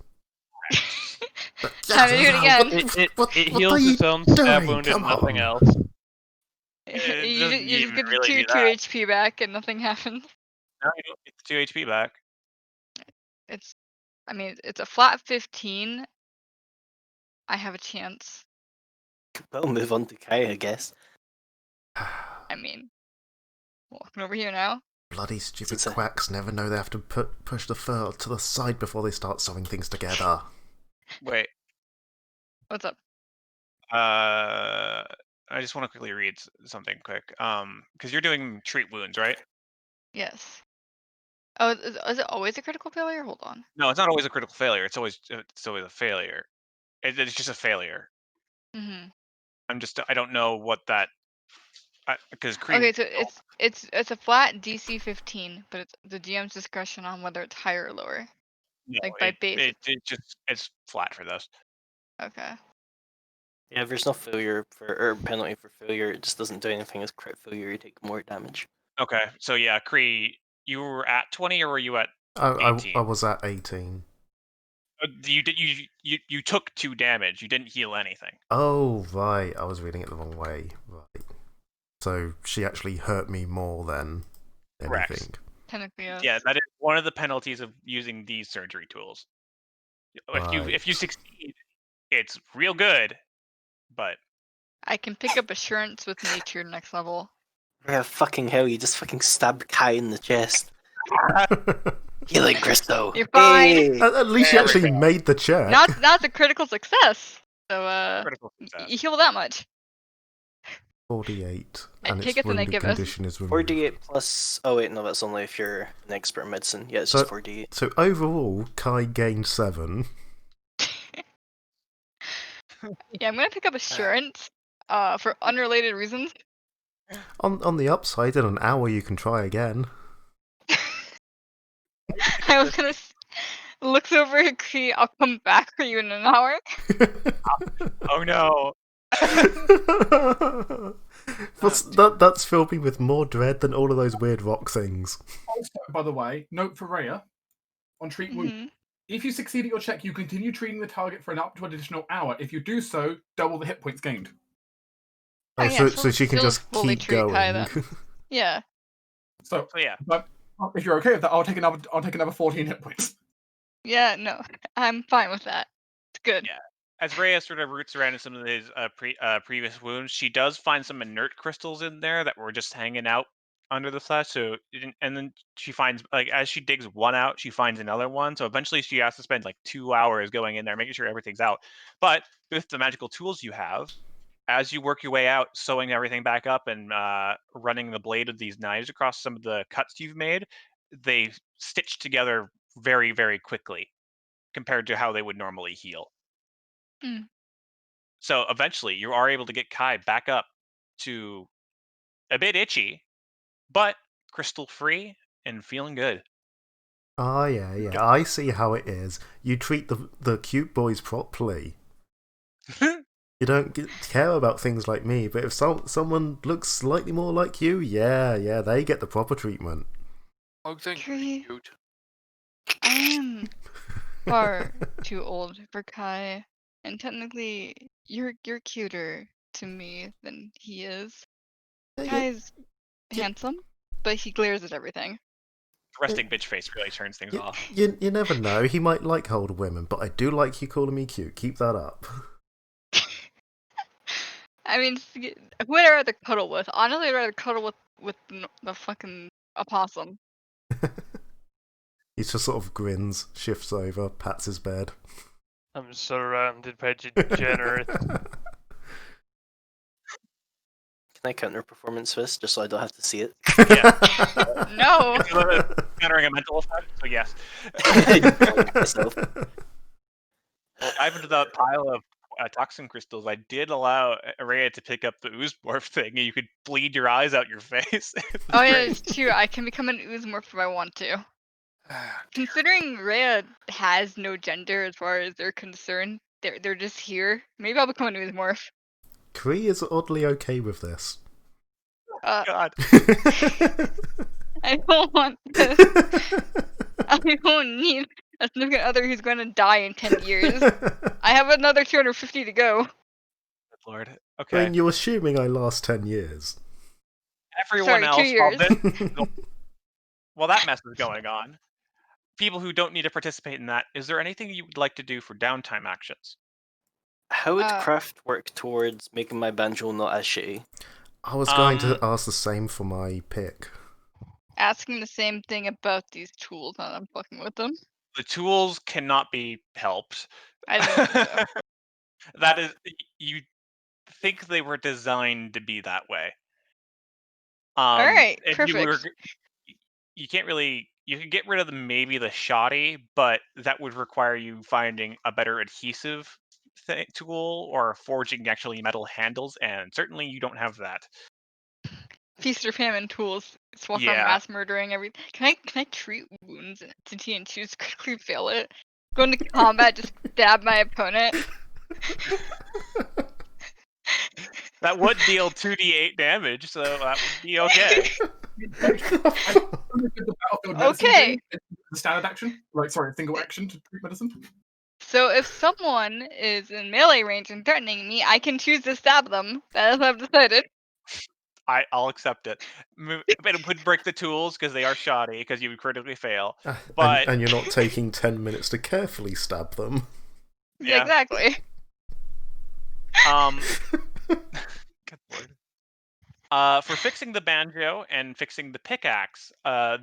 C: Time to do it again.
E: It heals its own stab wound and
D: Come
E: nothing
D: on.
E: else.
A: It
C: you
A: doesn't
C: just
A: even
C: get
A: really do
C: two
A: that.
C: HP back and nothing happens.
A: No, you don't get the 2 HP back.
C: I mean, it's a flat 15. I have a chance.
F: Well, move on to Kai, I guess.
C: I mean, walking over here now.
D: Bloody stupid
F: It's a-
D: quacks never know they have to push the fur to the side before they start sewing things together.
A: Wait.
C: What's up?
A: I just want to quickly read something quick. Because you're doing treat wounds, right?
C: Yes. Oh, is it always a critical failure? Hold on.
A: No, it's not always a critical failure. It's always a failure. It's just a failure.
C: Mm-hmm.
A: I don't know what that. Because
C: Okay, so it's a flat DC 15, but it's the GM's discretion on whether it's higher or lower.
A: No,
C: Like by base.
A: it's flat for this.
C: Okay.
F: Yeah, there's no failure or penalty for failure. It just doesn't do anything as crit failure. You take more damage.
A: Okay, so yeah, Kree, you were at 20 or were you at?
D: I
A: 18.
D: was at 18.
A: You took 2 damage. You didn't heal anything.
D: Oh, right. I was reading it the wrong way. Right. So she actually hurt me more than
A: Correct.
D: anything.
C: Technically, yes.
A: Yeah, that is one of the penalties of using these surgery tools. If you succeed, it's real good, but
C: I can pick up assurance with nature next level.
F: Yeah, fucking hell! You just fucking stabbed Kai in the chest. Healing Christo.
C: You're fine.
F: Hey!
D: At least you
A: There we
D: actually
A: go.
D: made the check.
C: Not a critical success. So
A: critical success.
C: you heal that much.
D: 48.
C: I
D: And
C: take
D: its
C: it to
D: wounded
C: negative.
D: condition is removed.
F: 4d8 plus. Oh wait, no, that's only if you're an expert in medicine. Yeah, it's
D: So-
F: just 4d8.
D: So overall, Kai gained 7.
C: Yeah, I'm gonna pick up assurance. For unrelated reasons.
D: On the upside, in an hour you can try again.
C: I was gonna looks over at Cree. I'll come back for you in an hour.
A: Oh no.
D: That's filled me with more dread than all of those weird rock things.
G: Also, by the way, note for Rhea on treat wound.
C: Mhm.
G: If you succeed at your check, you continue treating the target for up to an additional hour. If you do so, double the hit points gained.
C: Oh,
D: Oh,
C: yeah,
D: so she can
C: still
D: just
C: fully
D: keep
C: treat Kai
D: going.
C: then. Yeah.
G: So,
A: So yeah.
G: but if you're okay with that, I'll take another 14 hit points.
C: Yeah. No, I'm fine with that. It's good.
A: Yeah. As Rhea sort of roots around in some of his previous wounds, she does find some inert crystals in there that were just hanging out under the flesh. So, and then she finds, like, as she digs one out, she finds another one. So eventually, she has to spend like 2 hours going in there, making sure everything's out. But with the magical tools you have, as you work your way out, sewing everything back up and running the blade of these knives across some of the cuts you've made, they stitch together very, very quickly compared to how they would normally heal.
C: Mm.
A: So eventually, you are able to get Kai back up to a bit itchy, but crystal free and feeling good.
D: Ah, yeah. I see how it is. You treat the cute boys properly. You don't care about things like me, but if someone looks slightly more like you, yeah, they get the proper treatment.
B: Oh, thank
C: Cree,
B: you. Cute.
C: I am far too old for Kai, and technically, you're cuter to me than he is.
D: Yeah,
C: Kai's
D: yeah.
C: handsome, but he glares at everything.
A: Resting bitch face really turns things off.
D: You never know. He might like older women, but I do like you calling me cute. Keep that up.
C: I mean, who would I rather cuddle with? Honestly, I'd rather cuddle with the fucking opossum.
D: He just sort of grins, shifts over, pats his bed.
E: I'm surrounded by degenerates.
F: Can I counter performance fist just so I don't have to see it?
C: No.
A: Countering a mental effect, so yes.
F: Myself.
A: Dive into that pile of toxin crystals. I did allow Araya to pick up the ooze morph thing, and you could bleed your eyes out your face.
C: Oh yeah, it's true. I can become an ooze morph if I want to. Considering Rhea has no gender as far as they're concerned, they're just here. Maybe I'll become an ooze morph.
D: Kree is oddly okay with this.
A: God.
C: I don't want this. I don't need a significant other who's going to die in 10 years. I have another 250 to go.
A: Good Lord.
D: I
A: Okay.
D: mean, you're assuming I last 10 years.
A: Everyone
C: Sorry, 2
A: else,
C: years.
A: while that mess is going on, people who don't need to participate in that, is there anything you would like to do for downtime actions?
F: How would craft work towards making my banjo not as shitty?
D: I was going to ask the same for my pick.
C: Asking the same thing about these tools, and I'm fucking with them.
A: The tools cannot be helped.
C: I didn't think so.
A: That is, you think they were designed to be that way.
C: Alright,
A: if
C: perfect.
A: You can't really. You can get rid of maybe the shoddy, but that would require you finding a better adhesive tool or forging actually metal handles, and certainly you don't have that.
C: Feast or famine tools. Swap
A: Yeah.
C: from mass murdering everything. Can I treat wounds to TNT and quickly fail it? Go into combat, just stab my opponent.
A: That would deal 2d8 damage, so that would be okay.
C: Okay.
G: The standard action, single action to treat medicine.
C: So if someone is in melee range and threatening me, I can choose to stab them. That is what I've decided.
A: I'll accept it. It would break the tools because they are shoddy because you would critically fail. But
D: and you're not taking 10 minutes to carefully stab them.
C: Yeah, exactly.
A: Good Lord. For fixing the banjo and fixing the pickaxe,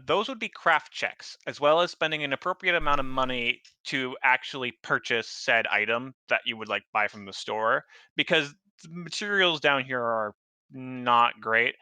A: those would be craft checks, as well as spending an appropriate amount of money to actually purchase said item that you would like buy from the store, because the materials down here are not great.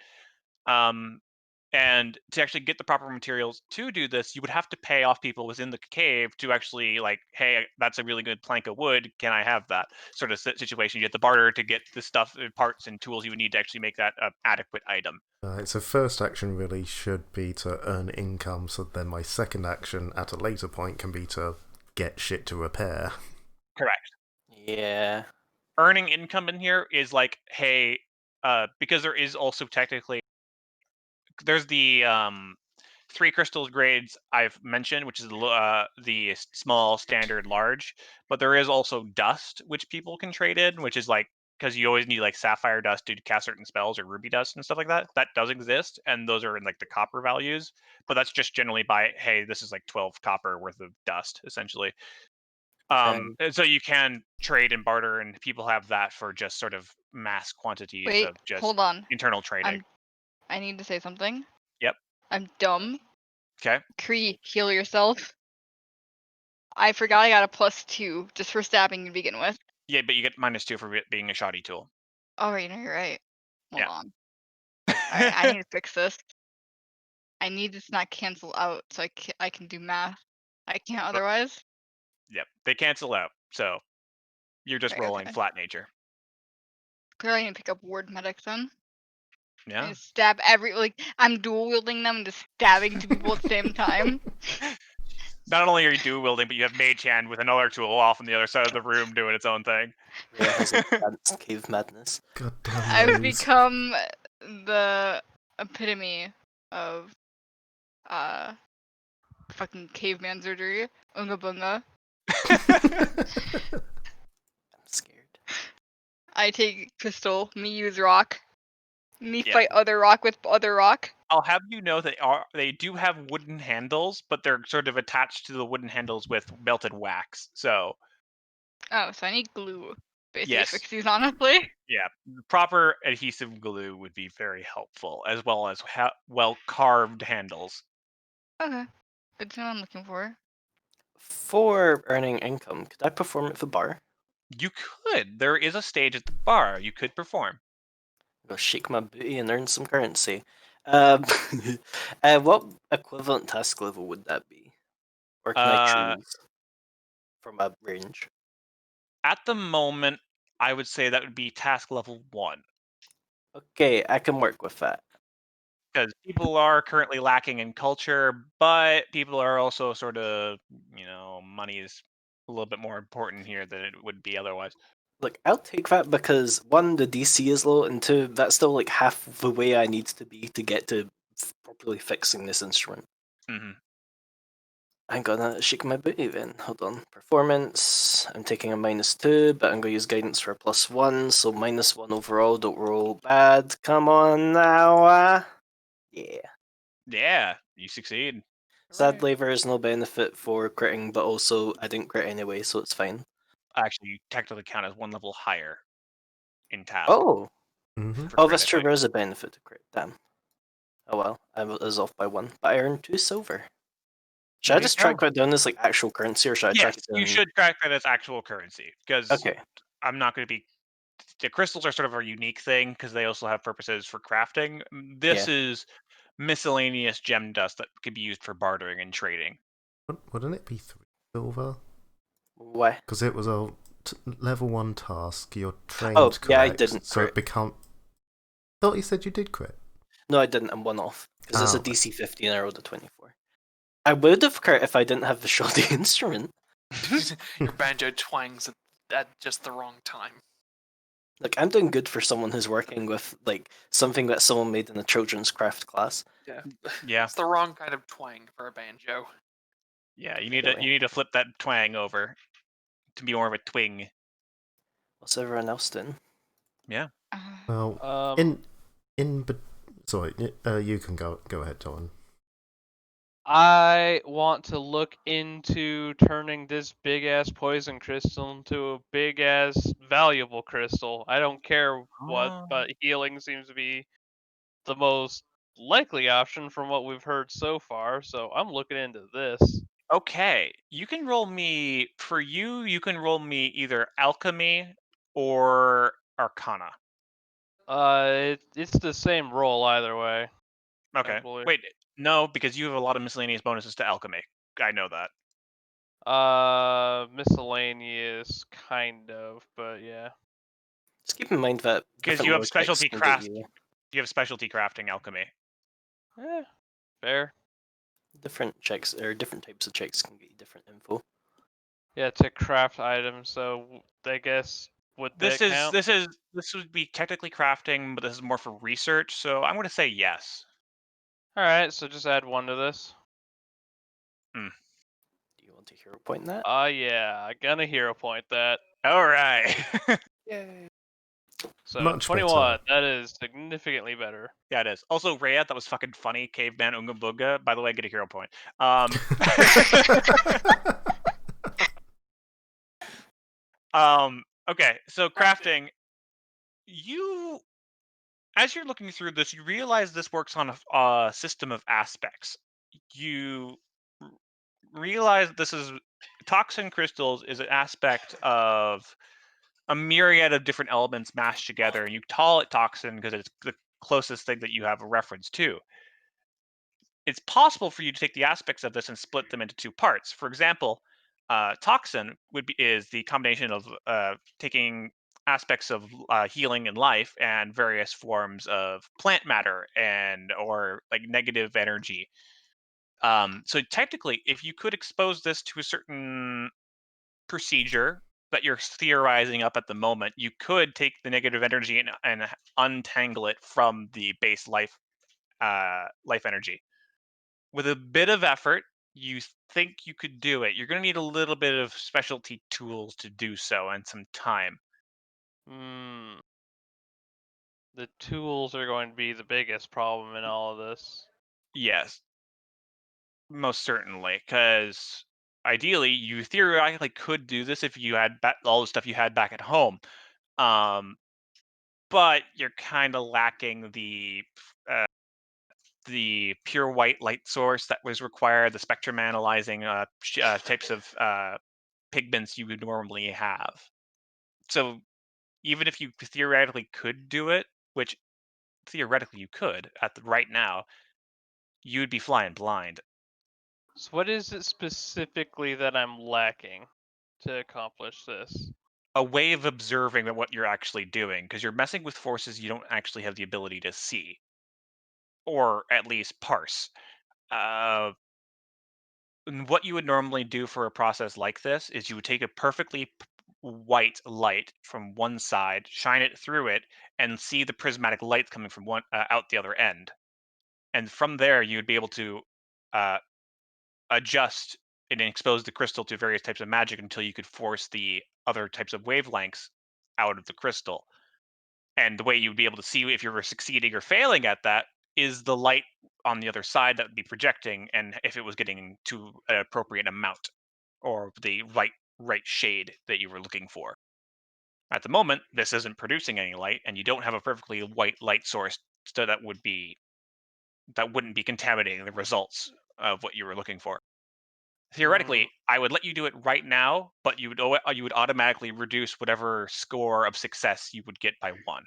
A: And to actually get the proper materials to do this, you would have to pay off people within the cave to actually like, hey, that's a really good plank of wood. Can I have that sort of situation? You get the barter to get the stuff, parts, and tools you would need to actually make that an adequate item.
D: So first action really should be to earn income, so then my second action at a later point can be to get shit to repair.
A: Correct.
F: Yeah.
A: Earning income in here is like, hey, because there is also technically there's the 3 crystals grades I've mentioned, which is the small, standard, large, but there is also dust which people can trade in, which is like because you always need like sapphire dust to cast certain spells or ruby dust and stuff like that. That does exist, and those are in like the copper values, but that's just generally by hey, this is like 12 copper worth of dust essentially. And so you can trade and barter, and people have that for just sort of mass quantities
C: Wait,
A: of just
C: hold on.
A: internal trading.
C: I need to say something.
A: Yep.
C: I'm dumb.
A: Okay.
C: Kree, heal yourself. I forgot I got a +2 just for stabbing to begin with.
A: Yeah, but you get -2 for it being a shoddy tool.
C: Oh, right, no, you're right. Hold
A: Yeah.
C: on. Alright, I need to fix this. I need this not cancel out so I can do math. I can't otherwise.
A: Yep, they cancel out, so you're just
C: Right,
A: rolling
C: okay.
A: flat nature.
C: Clearly I need to pick up ward medics then.
A: Yeah.
C: And stab I'm dual wielding them and just stabbing two people at the same time.
A: Not only are you dual wielding, but you have Mage Hand with another tool off on the other side of the room doing its own thing.
F: Rhea has advanced cave madness.
D: God damn
C: I've
D: those.
C: become the epitome of fucking caveman surgery. Unga bunga.
F: I'm scared.
C: I take pistol, me use rock. Me
A: Yeah.
C: fight other rock with other rock.
A: I'll have you know they do have wooden handles, but they're sort of attached to the wooden handles with melted wax. So
C: Oh, so I need glue. Basically
A: Yes.
C: fix these honestly.
A: yeah, proper adhesive glue would be very helpful, as well as well carved handles.
C: Okay. Good to know what I'm looking for.
F: For earning income, could I perform at the bar?
A: You could. There is a stage at the bar you could perform.
F: Go shake my booty and earn some currency. What equivalent task level would that be? Or can I choose from a range?
A: At the moment, I would say that would be task level 1.
F: Okay, I can work with that.
A: Because people are currently lacking in culture, but people are also sort of, money is a little bit more important here than it would be otherwise.
F: Look, I'll take that because one, the DC is low, and two, that's still like half the way I need to be to get to properly fixing this instrument.
A: hmm
F: I'm gonna shake my booty then. Hold on. Performance. I'm taking a -2, but I'm gonna use guidance for a +1, so -1 overall. Don't roll bad. Come on now. Yeah.
A: Yeah, you succeed.
F: Sadly, there is no benefit for critting, but also I didn't crit anyway, so it's fine.
A: Actually, you technically count as one level higher in task.
F: Oh!
D: Mhm.
A: for
F: Oh,
A: crit,
F: that's
A: I
F: true.
A: think.
F: There is a benefit to crit. Damn. Oh well, I was off by 1, but I earned 2 silver. Should
A: There
F: I
A: you
F: just
A: go.
F: track that down as like actual currency, or should I track
A: Yes,
F: it down?
A: you should track that as actual currency because
F: Okay.
A: I'm not going to be. The crystals are sort of a unique thing because they also have purposes for crafting. This is miscellaneous gem dust that could be used for bartering and trading.
D: Wouldn't it be 3 silver?
F: Why?
D: Because it was a level 1 task. You're trained
F: Oh,
D: correct,
F: yeah, I didn't
D: so
F: crit.
D: it become. Thought you said you did crit.
F: No, I didn't. I'm 1 off because it's
D: Oh,
F: a DC 15. I rolled a 24. I would have crit if I didn't have the shoddy instrument.
B: Your banjo twangs at just the wrong time.
F: Like, I'm doing good for someone who's working with like something that someone made in a children's craft class.
A: Yeah,
B: It's the wrong kind of twang for a banjo.
A: yeah. You
F: Anyway.
A: need to flip that twang over to be more of a twing.
F: What's everyone else doing?
A: Yeah.
D: Well, sorry, you can go ahead, Don.
E: I want to look into turning this big ass poison crystal into a big ass valuable crystal. I don't care what,
A: Oh.
E: but healing seems to be the most likely option from what we've heard so far, so I'm looking into this.
A: Okay, you can roll me for you. You can roll me either alchemy or arcana.
E: It's the same roll either way.
A: Okay.
E: thankfully.
A: Wait, no, because you have a lot of miscellaneous bonuses to alchemy. I know that.
E: Miscellaneous, kind of, but yeah.
F: Just keep in mind that
A: 'Cause
F: different
A: you have
F: lore checks
A: specialty
F: can
A: craft-
F: get you
A: You have specialty crafting alchemy.
E: Fair.
F: different checks, or different types of checks can get you different info.
E: Yeah, to craft items, so I guess would that count?
A: This would be technically crafting, but this is more for research, so I'm gonna say yes.
E: Alright, so just add 1 to this.
F: Do you want to hero point that?
E: Yeah, gonna hero point that.
A: Alright.
F: Yay.
E: So
D: Much
E: 21,
D: better.
E: that is significantly better.
A: Yeah, it is. Also, Rhea, that was fucking funny. Caveman Unga Bunga. By the way, get a hero point. Okay, so crafting. As you're looking through this, you realize this works on a system of aspects. You realize this is toxin crystals is an aspect of a myriad of different elements mashed together, and you call it toxin because it's the closest thing that you have a reference to. It's possible for you to take the aspects of this and split them into 2 parts. For example, toxin is the combination of taking aspects of healing and life and various forms of plant matter and or like negative energy. So technically, if you could expose this to a certain procedure that you're theorizing up at the moment, you could take the negative energy and untangle it from the base life energy. With a bit of effort, you think you could do it. You're going to need a little bit of specialty tools to do so and some time.
E: Hmm. The tools are going to be the biggest problem in all of this.
A: Yes, most certainly, because ideally, you theoretically could do this if you had all the stuff you had back at home. But you're kind of lacking the pure white light source that was required, the spectrum analyzing types of pigments you would normally have. So even if you theoretically could do it, which theoretically you could right now, you'd be flying blind.
E: So what is it specifically that I'm lacking to accomplish this?
A: A way of observing what you're actually doing, because you're messing with forces you don't actually have the ability to see, or at least parse. And what you would normally do for a process like this is you would take a perfectly white light from one side, shine it through it, and see the prismatic light coming from one out the other end. And from there, you would be able to uh, adjust and expose the crystal to various types of magic until you could force the other types of wavelengths out of the crystal. And the way you would be able to see if you were succeeding or failing at that is the light on the other side that would be projecting, and if it was getting to an appropriate amount or the right shade that you were looking for. At the moment, this isn't producing any light, and you don't have a perfectly white light source, so that wouldn't be contaminating the results of what you were looking for. Theoretically, I would let you do it right now, but you would automatically reduce whatever score of success you would get by 1.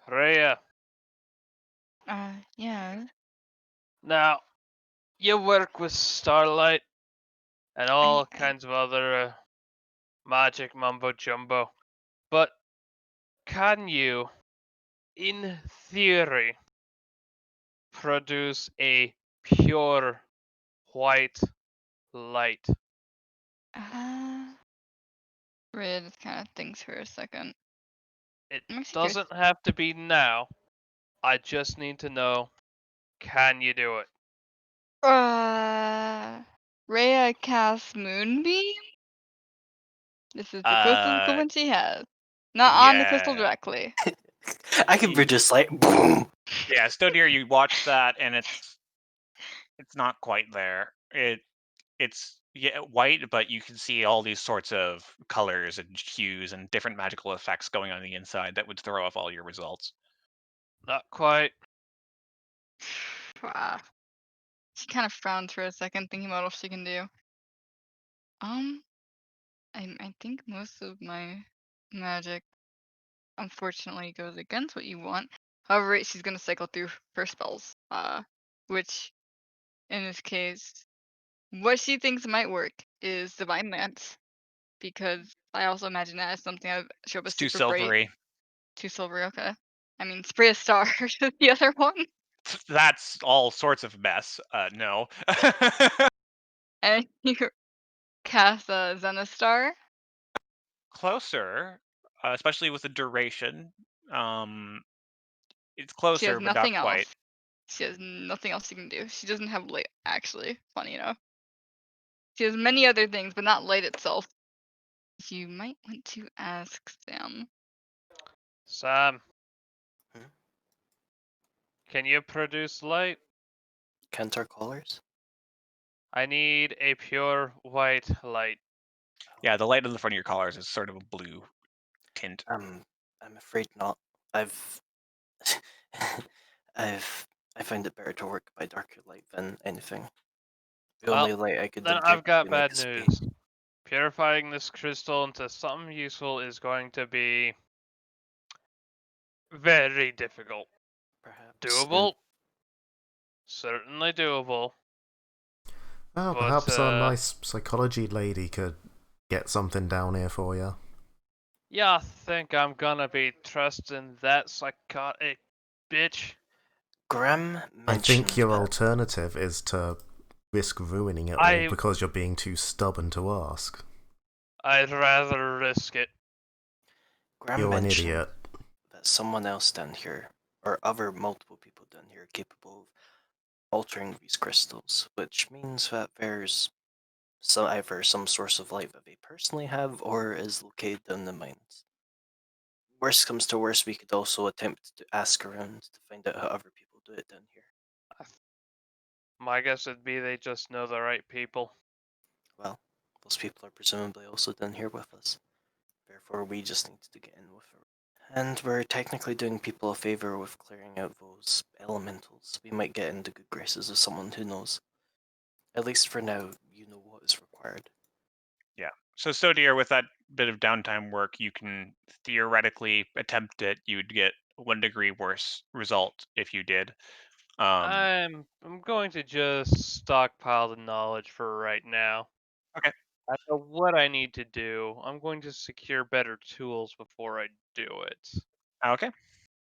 E: Rhea,
C: Yeah.
E: now, you work with Starlight and all
C: I-
E: kinds of other magic mumbo jumbo, but can you, in theory, produce a pure white light?
C: Red kind of thinks for a second.
E: It
C: I'm actually curious.
E: doesn't have to be now. I just need to know, can you do it?
C: Rhea casts Moonbeam? This is the closest
A: Uh,
C: equivalent she has. Not on the crystal
A: yeah.
C: directly.
F: I can produce light. Boom.
A: Yeah, Stonier, you watch that, and it's not quite there. It's white, but you can see all these sorts of colors and hues and different magical effects going on the inside that would throw off all your results.
E: Not quite.
C: She kind of frowns for a second, thinking about what she can do. I think most of my magic, unfortunately, goes against what you want. However, she's gonna cycle through her spells. which in this case, what she thinks might work is Divine Lance, because I also imagine that as something that would show up as
A: It's too
C: super bright.
A: silvery.
C: Too silvery, okay. I mean, Spray a Star is the other one.
A: That's all sorts of mess. No.
C: And you cast a Zenistar.
A: Closer, especially with the duration. It's
C: She has
A: closer, but not
C: nothing
A: quite.
C: else. She has nothing else she can do. She doesn't have light, actually. Funny enough. She has many other things, but not light itself. You might want to ask Sam.
E: Sam,
F: Hmm?
E: can you produce light?
F: Cantor colors?
E: I need a pure white light.
A: Yeah, the light on the front of your collars is sort of a blue tint.
F: I'm afraid not. I've I find it better to work by darker light than anything. The
E: Well,
F: only light I could
E: Then I've got
F: objectively
E: bad
F: make is faint.
E: news. Purifying this crystal into something useful is going to be very difficult.
F: Perhaps
E: Doable? Certainly doable.
D: Oh,
E: But,
D: perhaps our nice psychology lady could get something down here for you.
E: Yeah, I think I'm gonna be trusting that psychotic bitch.
F: Graham
D: I think
F: mentioned
D: your
F: that
D: alternative is to risk ruining it all
E: I-
D: because you're being too stubborn to ask.
E: I'd rather risk it.
F: Graham
D: You're an
F: mentioned
D: idiot.
F: that someone else down here, or other multiple people down here, are capable of altering these crystals, which means that there's either some source of light that they personally have, or is located down the mines. Worst comes to worst, we could also attempt to ask around to find out how other people do it down here.
E: My guess would be they just know the right people.
F: Well, those people are presumably also down here with us. Therefore, we just need to get in with it. And we're technically doing people a favor with clearing out those elementals. We might get into good graces of someone who knows. At least for now, you know what is required.
A: Yeah. So Sodier, with that bit of downtime work, you can theoretically attempt it. You'd get 1 degree worse result if you did.
E: I'm going to just stockpile the knowledge for right now.
A: Okay.
E: I know what I need to do. I'm going to secure better tools before I do it.
A: Okay.